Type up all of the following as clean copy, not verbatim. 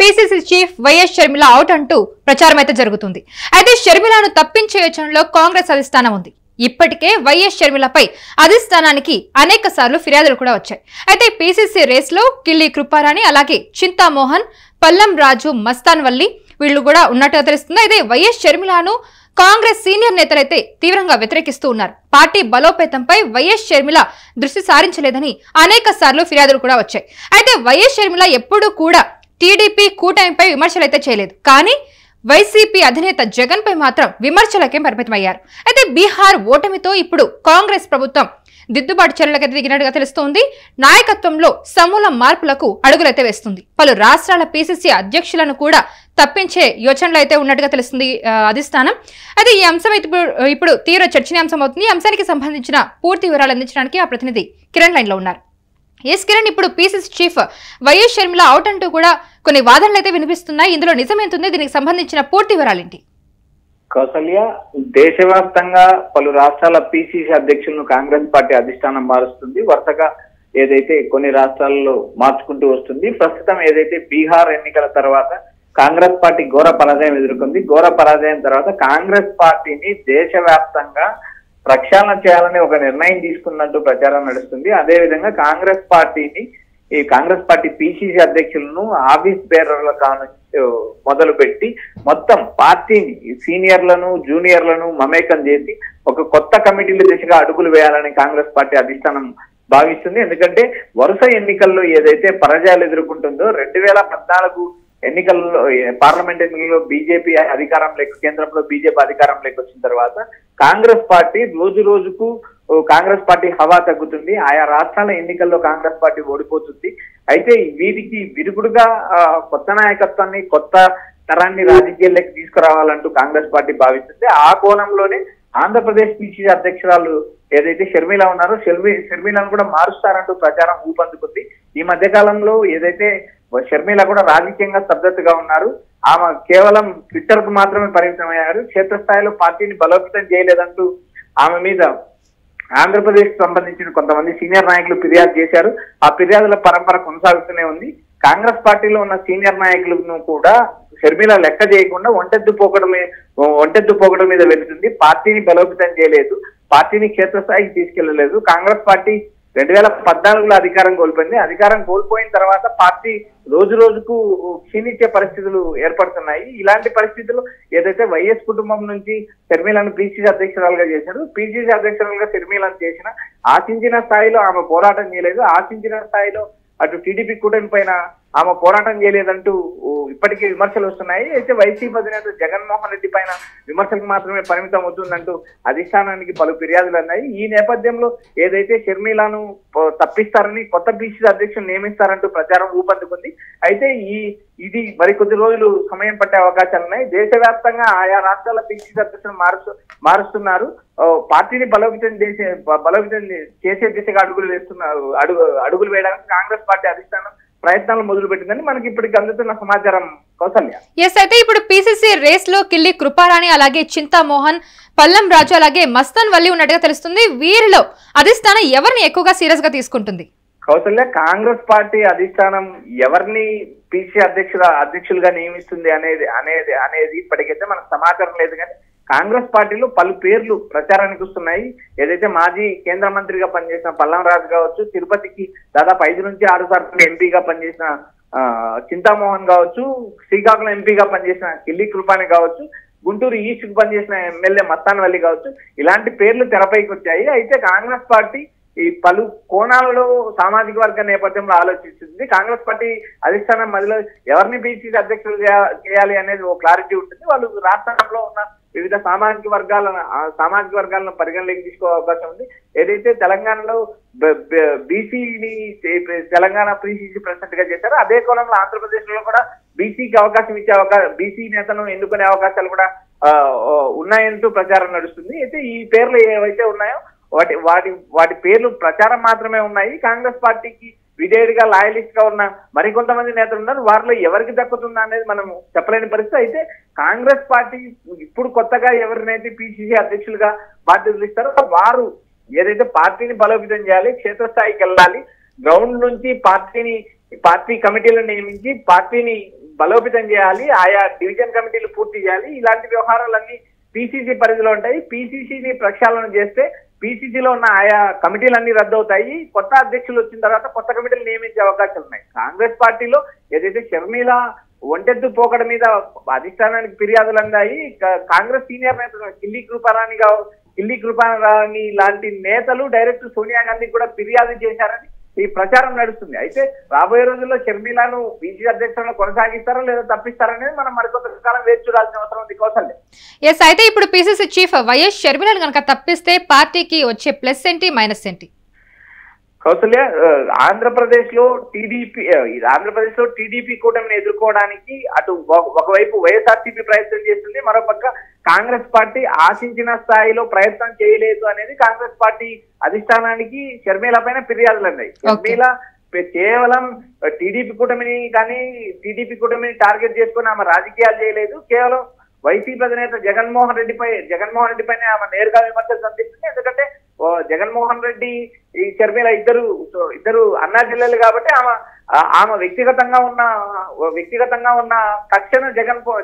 PCC chief YS Sharmila out అంటూ ప్రచారం అయితే జరుగుతుంది. అయితే షర్మిలను తప్పించే యోచనలో కాంగ్రెస్ అధిష్టానం ఉంది. ఇప్పటికే వైఎస్ షర్మిలపై అధిష్టానానికి అనేక సార్లు ఫిర్యాదులు కూడా వచ్చాయి. అయితే పిసిసి రేస్ లో కిల్లి కృపారాణి, అలాగే చింతామోహన్, పల్లం రాజు, మస్తాన్ వల్లి వీళ్ళు కూడా ఉన్నట్టుగా తెలుస్తుంది. అయితే వైఎస్ షర్మిలను కాంగ్రెస్ సీనియర్ నేతలైతే తీవ్రంగా వ్యతిరేకిస్తూ ఉన్నారు. పార్టీ బలోపేతంపై వైఎస్ షర్మిల దృష్టి సారించలేదని అనేక సార్లు ఫిర్యాదులు కూడా వచ్చాయి. అయితే వైఎస్ షర్మిల ఎప్పుడూ కూడా టీడీపీ కూటమిపై విమర్శలైతే చేయలేదు. కానీ వైసీపీ అధినేత జగన్ పై మాత్రం విమర్శలకే పరిమితమయ్యారు. అయితే బీహార్ ఓటమితో ఇప్పుడు కాంగ్రెస్ ప్రభుత్వం దిద్దుబాటు చర్యలకైతే దిగినట్టుగా తెలుస్తోంది. నాయకత్వంలో సమూల మార్పులకు అడుగులైతే వేస్తుంది. పలు రాష్ట్రాల పిసిసి అధ్యక్షులను కూడా తప్పించే యోచనలు అయితే ఉన్నట్టుగా తెలుస్తుంది అధిష్టానం. అయితే ఈ అంశం ఇప్పుడు తీవ్ర చర్చనీయాంశం అవుతుంది. ఈ అంశానికి సంబంధించిన పూర్తి వివరాలు అందించడానికి ఆ ప్రతినిధి కిరణ్ లైన్ లో ఉన్నారు. ఎస్ కిరణ్, ఇప్పుడు PCC chief YS Sharmila out అంటూ కూడా కొన్ని వాదనలు అయితే వినిపిస్తున్నాయి. ఇందులో నిజమేంతుంది? దీనికి సంబంధించిన పూర్తి వివరాలేంటి? కౌసల్య, దేశవ్యాప్తంగా పలు రాష్ట్రాల పిసిసి అధ్యక్షులను కాంగ్రెస్ పార్టీ అధిష్టానం మారుస్తుంది. వరుసగా ఏదైతే కొన్ని రాష్ట్రాల్లో మార్చుకుంటూ వస్తుంది. ప్రస్తుతం ఏదైతే బీహార్ ఎన్నికల తర్వాత కాంగ్రెస్ పార్టీ ఘోర పరాజయం ఎదుర్కొంది. ఘోర పరాజయం తర్వాత కాంగ్రెస్ పార్టీని దేశవ్యాప్తంగా ప్రక్షాళన చేయాలని ఒక నిర్ణయం తీసుకున్నట్టు ప్రచారం నడుస్తుంది. అదేవిధంగా కాంగ్రెస్ పార్టీ పిసిసి అధ్యక్షులను ఆఫీస్ బేరర్ల మొదలు పెట్టి మొత్తం పార్టీని సీనియర్లను జూనియర్లను మమేకం చేసి ఒక కొత్త కమిటీల దిశగా అడుగులు వేయాలని కాంగ్రెస్ పార్టీ అధిష్టానం భావిస్తుంది. ఎందుకంటే వరుస ఎన్నికల్లో ఏదైతే పరాజయాలు ఎదుర్కొంటుందో 2014 ఎన్నికల్లో పార్లమెంట్ ఎన్నికల్లో బీజేపీ అధికారంలోకి కేంద్రంలో బీజేపీ అధికారంలోకి వచ్చిన తర్వాత కాంగ్రెస్ పార్టీ రోజు రోజుకు కాంగ్రెస్ పార్టీ హవా తగ్గుతుంది. ఆయా రాష్ట్రాల ఎన్నికల్లో కాంగ్రెస్ పార్టీ ఓడిపోతుంది. అయితే వీటికి విరుగుడుగా కొత్త నాయకత్వాన్ని, కొత్త తరాన్ని రాజకీయాల్లోకి తీసుకురావాలంటూ కాంగ్రెస్ పార్టీ భావిస్తుంది. ఆ కోణంలోనే ఆంధ్రప్రదేశ్ పిసిసి అధ్యక్షురాలు ఏదైతే షర్మిల ఉన్నారో షర్మిలను కూడా మారుస్తారంటూ ప్రచారం ఊపందుకుంది. ఈ మధ్య కాలంలో ఏదైతే షర్మిల కూడా రాజకీయంగా స్తబ్దతగా ఉన్నారు. ఆమె కేవలం ట్విట్టర్ కు మాత్రమే పరిమితమయ్యారు. క్షేత్రస్థాయిలో పార్టీని బలోపేతం చేయలేదంటూ ఆమె మీద ఆంధ్రప్రదేశ్ కు సంబంధించిన కొంతమంది సీనియర్ నాయకులు ఫిర్యాదు చేశారు. ఆ ఫిర్యాదుల పరంపర కొనసాగుతూనే ఉంది. కాంగ్రెస్ పార్టీలో ఉన్న సీనియర్ నాయకులను కూడా షర్మిల లెక్క చేయకుండా ఒంటెద్దు పోకడం మీద వెళుతుంది. పార్టీని బలోపేతం చేయలేదు, పార్టీని క్షేత్రస్థాయికి తీసుకెళ్లలేదు. కాంగ్రెస్ పార్టీ 2014లో అధికారం కోల్పోయింది. అధికారం కోల్పోయిన తర్వాత పార్టీ రోజు రోజుకు క్షీణించే పరిస్థితులు ఏర్పడుతున్నాయి. ఇలాంటి పరిస్థితులు ఏదైతే వైఎస్ కుటుంబం నుంచి షర్మిలను పిసిసి అధ్యక్షురాలుగా చేశారు, పిసిసి అధ్యక్షురాలుగా షర్మిలను చేసిన ఆశించిన స్థాయిలో ఆమె పోరాటం చేయలేదు. ఆశించిన స్థాయిలో అటు టీడీపీ కూటమి పైన ఆమె పోరాటం చేయలేదంటూ ఇప్పటికీ విమర్శలు వస్తున్నాయి. అయితే వైసీపీ అధినేత జగన్మోహన్ రెడ్డి పైన విమర్శలకు మాత్రమే పరిమితం అవుతుందంటూ అధిష్టానానికి పలు ఫిర్యాదులు ఉన్నాయి. ఈ నేపథ్యంలో ఏదైతే షర్మిలను తప్పిస్తారని కొత్త పిసిసి అధ్యక్షులు నియమిస్తారంటూ ప్రచారం ఊపందుకుంది. అయితే ఇది మరికొద్ది రోజులు సమయం పట్టే అవకాశాలు ఉన్నాయి. దేశవ్యాప్తంగా ఆయా రాష్ట్రాల పిసిసి అధ్యక్షులు మారుస్తున్నారు. పార్టీని బలోపేతం చేసే దిశగా అడుగులు వేయడానికి కాంగ్రెస్ పార్టీ అధిష్టానం ప్రయత్నాలు మొదలు పెట్టిందని మనకి ఇప్పటికి అందుతున్న సమాచారం. కౌసల్య, ఎస్, అయితే ఇప్పుడు పిసిసి రేస్ లో కిల్లి కృపారాణి, అలాగే చింతామోహన్, పల్లం రాజు, అలాగే మస్తాన్ వల్లి ఉన్నట్టుగా తెలుస్తుంది. వీరిలో అధిష్టానం ఎవరిని ఎక్కువగా సీరియస్ గా తీసుకుంటుంది? కౌసల్య, కాంగ్రెస్ పార్టీ అధిష్టానం ఎవరిని పిసిసి అధ్యక్షులుగా నియమిస్తుంది అనేది ఇప్పటికైతే మనకు సమాచారం లేదు. కానీ కాంగ్రెస్ పార్టీలో పలు పేర్లు ప్రచారానికి వస్తున్నాయి. ఏదైతే మాజీ కేంద్ర మంత్రిగా పనిచేసిన పల్లం రాజు కావచ్చు, తిరుపతికి దాదాపు 5 నుంచి 6 సార్లు ఎంపీగా పనిచేసిన చింతామోహన్ కావచ్చు, శ్రీకాకుళం ఎంపీగా పనిచేసిన కిల్లి కృపాని కావచ్చు, గుంటూరు ఈస్ట్ కు పనిచేసిన ఎమ్మెల్యే మస్తాన్ వల్లి కావచ్చు, ఇలాంటి పేర్లు తెరపైకి వచ్చాయి. అయితే కాంగ్రెస్ పార్టీ ఈ పలు కోణాలలో సామాజిక వర్గ నేపథ్యంలో ఆలోచిస్తుంది. కాంగ్రెస్ పార్టీ అధిష్టానం మధ్యలో ఎవరిని పిసిసి అధ్యక్షులు చేయాలి అనేది ఓ క్లారిటీ ఉంటుంది. వాళ్ళు రాష్ట్రంలో ఉన్న వివిధ సామాజిక వర్గాలను పరిగణలోకి తీసుకో అవకాశం ఉంది. ఏదైతే తెలంగాణలో బీసీని తెలంగాణ పిసిసి ప్రెసిడెంట్ గా చేశారో అదే కోణంలో ఆంధ్రప్రదేశ్ లో కూడా బీసీకి అవకాశం బీసీ నేతను ఎన్నుకునే అవకాశాలు కూడా ఉన్నాయంటూ ప్రచారం నడుస్తుంది. అయితే ఈ పేర్లు ఏవైతే ఉన్నాయో వాటి పేర్లు ప్రచారం మాత్రమే ఉన్నాయి. కాంగ్రెస్ పార్టీకి విధేయుడిగా లాయలిస్ట్ గా ఉన్న మరికొంతమంది నేతలు ఉన్నారు. వారిలో ఎవరికి దక్కుతుందా అనేది మనం చెప్పలేని పరిస్థితి. అయితే కాంగ్రెస్ పార్టీ ఇప్పుడు కొత్తగా ఎవరినైతే పిసిసి అధ్యక్షులుగా బాధ్యతలు ఇస్తారో వారు ఏదైతే పార్టీని బలోపేతం చేయాలి, క్షేత్రస్థాయికి వెళ్ళాలి, గ్రౌండ్ నుంచి పార్టీ కమిటీలను నియమించి పార్టీని బలోపేతం చేయాలి, ఆయా డివిజన్ కమిటీలు పూర్తి చేయాలి. ఇలాంటి వ్యవహారాలన్నీ పిసిసి పరిధిలో ఉంటాయి. పిసిసిని ప్రక్షాళన చేస్తే పిసిసిలో ఉన్న ఆయా కమిటీలన్నీ రద్దు అవుతాయి. కొత్త అధ్యక్షులు వచ్చిన తర్వాత కొత్త కమిటీలు నియమించే అవకాశాలు ఉన్నాయి. కాంగ్రెస్ పార్టీలో ఏదైతే షర్మిల ఒంటెద్దు పోకడ మీద అధిష్టానానికి ఫిర్యాదులు అందాయి. కాంగ్రెస్ సీనియర్ నేతలు కిల్లి కృపారాణి లాంటి నేతలు డైరెక్ట్ సోనియా గాంధీ కూడా ఫిర్యాదు చేశారని ఈ ప్రచారం నడుస్తుంది. అయితే రాబోయే రోజుల్లో షర్మిలను పిసిసి అధ్యక్షులను కొనసాగిస్తారా లేదా తప్పిస్తారనేది మనం మరికొంత కాలం వేచి చూడాల్సిన అవసరం ఉంది. కౌసల్య, ఎస్, అయితే ఇప్పుడు పిసిసి చీఫ్ వైఎస్ షర్మిలను కనుక తప్పిస్తే పార్టీకి వచ్చే ప్లస్ ఏంటి, మైనస్ ఏంటి? కౌసల్య, ఆంధ్రప్రదేశ్ లో టీడీపీ కూటమిని ఎదుర్కోవడానికి అటు ఒకవైపు వైఎస్ఆర్సీపీ ప్రయత్నం చేస్తుంది, మరోపక్క కాంగ్రెస్ పార్టీ ఆశించిన స్థాయిలో ప్రయత్నం చేయలేదు అనేది కాంగ్రెస్ పార్టీ అధిష్టానానికి షర్మిల పైన ఫిర్యాదులు ఉన్నాయి. షర్మిల కేవలం టీడీపీ కూటమిని టార్గెట్ చేసుకుని ఆమె రాజకీయాలు చేయలేదు. కేవలం వైసీపీ అధినేత జగన్మోహన్ రెడ్డి పైన ఆమె నేరుగా విమర్శలు సంధిస్తుంది. ఎందుకంటే జగన్మోహన్ రెడ్డి ఈ షర్మిల ఇద్దరు అన్నా జిల్లాలు కాబట్టి ఆమె వ్యక్తిగతంగా ఉన్న కక్షను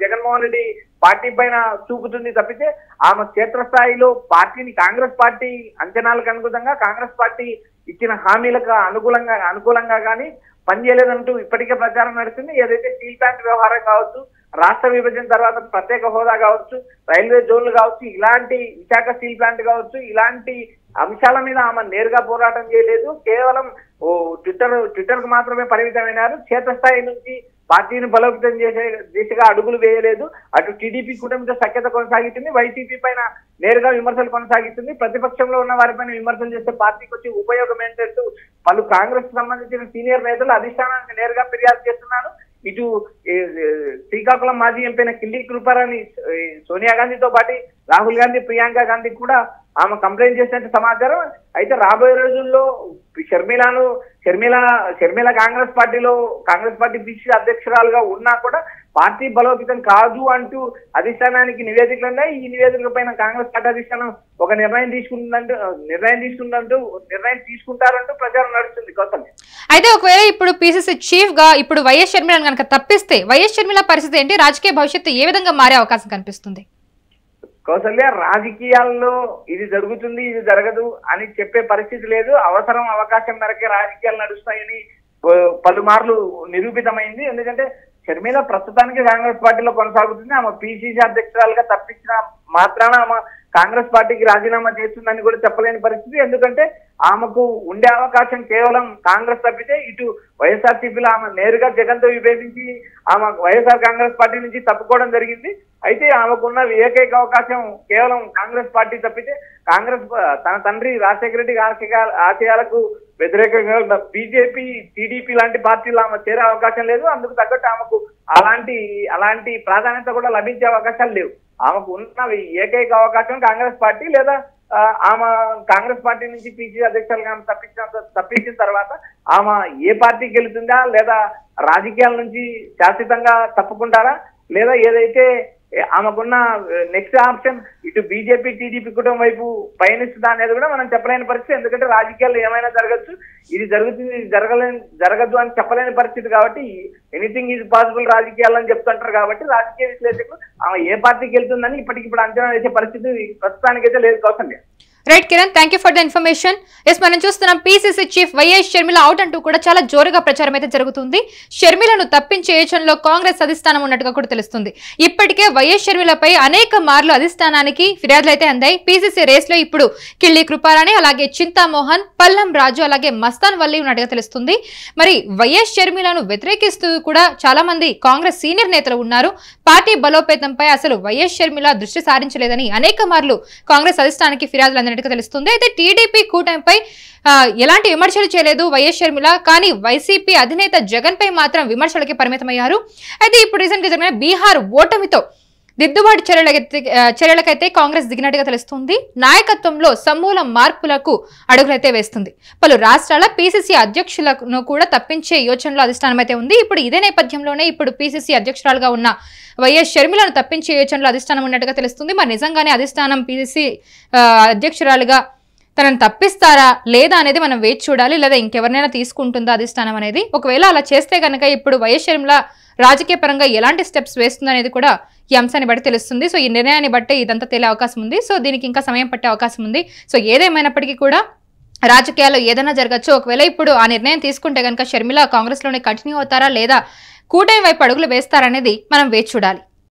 జగన్మోహన్ రెడ్డి పార్టీ పైన చూపుతుంది తప్పితే ఆమె క్షేత్రస్థాయిలో కాంగ్రెస్ పార్టీ అంచనాలకు అనుగుణంగా కాంగ్రెస్ పార్టీ ఇచ్చిన హామీలకు అనుకూలంగా కానీ పనిచేయలేదంటూ ఇప్పటికే ప్రచారం నడుస్తుంది. ఏదైతే స్టీల్ ప్లాంట్ వ్యవహారం కావచ్చు, రాష్ట్ర విభజన తర్వాత ప్రత్యేక హోదా కావచ్చు, రైల్వే జోన్లు కావచ్చు, ఇలాంటి విశాఖ స్టీల్ ప్లాంట్ కావచ్చు, ఇలాంటి అంశాల మీద ఆమె నేరుగా పోరాటం చేయలేదు. కేవలం ట్విట్టర్ కు మాత్రమే పరిమితమైనారు. క్షేత్రస్థాయి నుంచి పార్టీని బలోపేతం చేసే దిశగా అడుగులు వేయలేదు. అటు టీడీపీ కూటమితో సఖ్యత కొనసాగిస్తుంది, వైసీపీ పైన నేరుగా విమర్శలు కొనసాగిస్తుంది. ప్రతిపక్షంలో ఉన్న వారిపైన విమర్శలు చేస్తే పార్టీకి వచ్చే ఉపయోగం ఏంటంటూ పలు కాంగ్రెస్ సంబంధించిన సీనియర్ నేతలు అధిష్టానానికి నేరుగా ఫిర్యాదు చేస్తున్నారు. ఇటు శ్రీకాకుళం మాజీ ఎంపీ కిల్లి కృపారాణి సోనియా గాంధీతో పాటు రాహుల్ గాంధీ, ప్రియాంక గాంధీ కూడా ఆమె కంప్లైంట్ చేసినట్టు సమాచారం. అయితే రాబోయే రోజుల్లో షర్మిల కాంగ్రెస్ పార్టీ పిసిసి అధ్యక్షురాలుగా ఉన్నా కూడా పార్టీ బలోపేతం కాదు అంటూ అధిష్టానానికి నివేదికలు ఉన్నాయి. ఈ నివేదికల పైన కాంగ్రెస్ పార్టీ అధిష్టానం ఒక నిర్ణయం తీసుకుంటారంటూ ప్రచారం నడుస్తుంది. కౌసల్య, అయితే ఒకవేళ ఇప్పుడు పిసిసి చీఫ్ గా ఇప్పుడు వైఎస్ షర్మిలను కనుక తప్పిస్తే వైఎస్ షర్మిల పరిస్థితి ఏంటి? రాజకీయ భవిష్యత్తు ఏ విధంగా మారే అవకాశం కనిపిస్తుంది? కౌసల్య, రాజకీయాల్లో ఇది జరుగుతుంది, ఇది జరగదు అని చెప్పే పరిస్థితి లేదు. అవకాశం మేరకే రాజకీయాలు నడుస్తాయని పలుమార్లు నిరూపితమైంది. ఎందుకంటే షర్మిల ప్రస్తుతానికి కాంగ్రెస్ పార్టీలో కొనసాగుతుంది. ఆమె పిసిసి అధ్యక్షురాలుగా తప్పించిన మాత్రాన ఆమె కాంగ్రెస్ పార్టీకి రాజీనామా చేస్తుందని కూడా చెప్పలేని పరిస్థితి. ఎందుకంటే ఆమెకు ఉండే అవకాశం కేవలం కాంగ్రెస్ తప్పితే ఇటు వైఎస్ఆర్సీపీలో ఆమె నేరుగా జగన్తో విభేదించి ఆమె వైఎస్ఆర్ కాంగ్రెస్ పార్టీ నుంచి తప్పుకోవడం జరిగింది. అయితే ఆమెకున్న ఏకైక అవకాశం కేవలం కాంగ్రెస్ పార్టీ తప్పితే కాంగ్రెస్ తన తండ్రి రాజశేఖర రెడ్డి ఆశయాలకు వ్యతిరేకంగా ఉన్న బీజేపీ, టీడీపీ లాంటి పార్టీలు ఆమె చేరే అవకాశం లేదు. అందుకు తగ్గట్టు ఆమెకు అలాంటి ప్రాధాన్యత కూడా లభించే అవకాశాలు లేవు. ఆమెకు ఉన్న ఏకైక అవకాశం కాంగ్రెస్ పార్టీ, లేదా ఆమె కాంగ్రెస్ పార్టీ నుంచి పిసిసి అధ్యక్షులుగా తప్పించిన తర్వాత ఆమె ఏ పార్టీకి వెళుతుందా, లేదా రాజకీయాల నుంచి శాశ్వతంగా తప్పుకుంటారా, లేదా ఏదైతే ఆమెకున్న నెక్స్ట్ ఆప్షన్ ఇటు బీజేపీ, టీడీపీ కుటుంబం వైపు పయనిస్తుందా అనేది కూడా మనం చెప్పలేని పరిస్థితి. ఎందుకంటే రాజకీయాల్లో ఏమైనా జరగచ్చు, ఇది జరుగుతుంది, జరగదు అని చెప్పలేని పరిస్థితి. కాబట్టి ఎనీథింగ్ ఈజ్ పాసిబుల్ రాజకీయాలు అని చెప్తుంటారు. కాబట్టి రాజకీయ విశ్లేషకులు ఆమె ఏ పార్టీకి వెళ్తుందని ఇప్పటికిప్పుడు అంచనా వేసే పరిస్థితి ప్రస్తుతానికైతే లేదు. Kausalya, right Kiran, thank you for the information. Yes, మనం చూస్తున్నాం PCC chief YS Sharmila out అంటూ కూడా చాలా జోరుగా ప్రచారం అయితే జరుగుతుంది. షర్మిలను తప్పించే యోచనలో కాంగ్రెస్ అధిష్టానం ఉన్నట్టుగా కూడా తెలుస్తుంది. ఇప్పటికే వైఎస్ షర్మిలపై అనేక మార్లు అధిష్టానానికి ఫిర్యాదులు అయితే అందాయి. పిసిసి రేస్ లో ఇప్పుడు కిల్లి కృపారాణి, అలాగే చింతామోహన్, పల్లం రాజు, అలాగే మస్తాన్ వల్లి ఉన్నట్టుగా తెలుస్తుంది. మరి వైఎస్ షర్మిలను వ్యతిరేకిస్తూ కూడా చాలా మంది కాంగ్రెస్ సీనియర్ నేతలు ఉన్నారు. పార్టీ బలోపేతంపై అసలు వైఎస్ షర్మిల దృష్టి సారించలేదని అనేక మార్లు కాంగ్రెస్ అధిష్టానానికి ఫిర్యాదులు అందినట్టుగా తెలుస్తుంది. అయితే టీడీపీ కూటమిపై ఎలాంటి విమర్శలు చేయలేదు వైఎస్ షర్మిల, కానీ వైసీపీ అధినేత జగన్ పై మాత్రం విమర్శలకి పరిమితమయ్యారు. అయితే ఇప్పుడు రీసెంట్ గా జరిగిన బీహార్ ఓటమితో దిద్దుబాటు చర్యలకైతే కాంగ్రెస్ దిగినట్టుగా తెలుస్తుంది. నాయకత్వంలో సమూల మార్పులకు అడుగులైతే వేస్తుంది. పలు రాష్ట్రాల పిసిసి అధ్యక్షులను కూడా తప్పించే యోచనలో అధిష్టానం అయితే ఉంది. ఇప్పుడు ఇదే నేపథ్యంలోనే ఇప్పుడు పిసిసి అధ్యక్షురాలుగా ఉన్న వైఎస్ షర్మిలను తప్పించే యోచనలో అధిష్టానం ఉన్నట్టుగా తెలుస్తుంది. మరి నిజంగానే అధిష్టానం పిసిసి అధ్యక్షురాలుగా తనను తప్పిస్తారా లేదా అనేది మనం వేచి చూడాలి. లేదా ఇంకెవరినైనా తీసుకుంటుందా అధిష్టానం అనేది. ఒకవేళ అలా చేస్తే కనుక ఇప్పుడు వైఎస్ షర్మిల రాజకీయ పరంగా ఎలాంటి స్టెప్స్ వేస్తుందనేది కూడా ఈ అంశాన్ని బట్టి తెలుస్తుంది. సో ఈ నిర్ణయాన్ని బట్టి ఇదంతా తేలే అవకాశం ఉంది. సో దీనికి ఇంకా సమయం పట్టే అవకాశం ఉంది. సో ఏదేమైనప్పటికీ కూడా రాజకీయాల్లో ఏదైనా జరగచ్చు. ఒకవేళ ఇప్పుడు ఆ నిర్ణయం తీసుకుంటే కనుక షర్మిల కాంగ్రెస్ లోనే కంటిన్యూ అవుతారా లేదా కూటమి వైపు అడుగులు వేస్తారనేది మనం వేచి చూడాలి.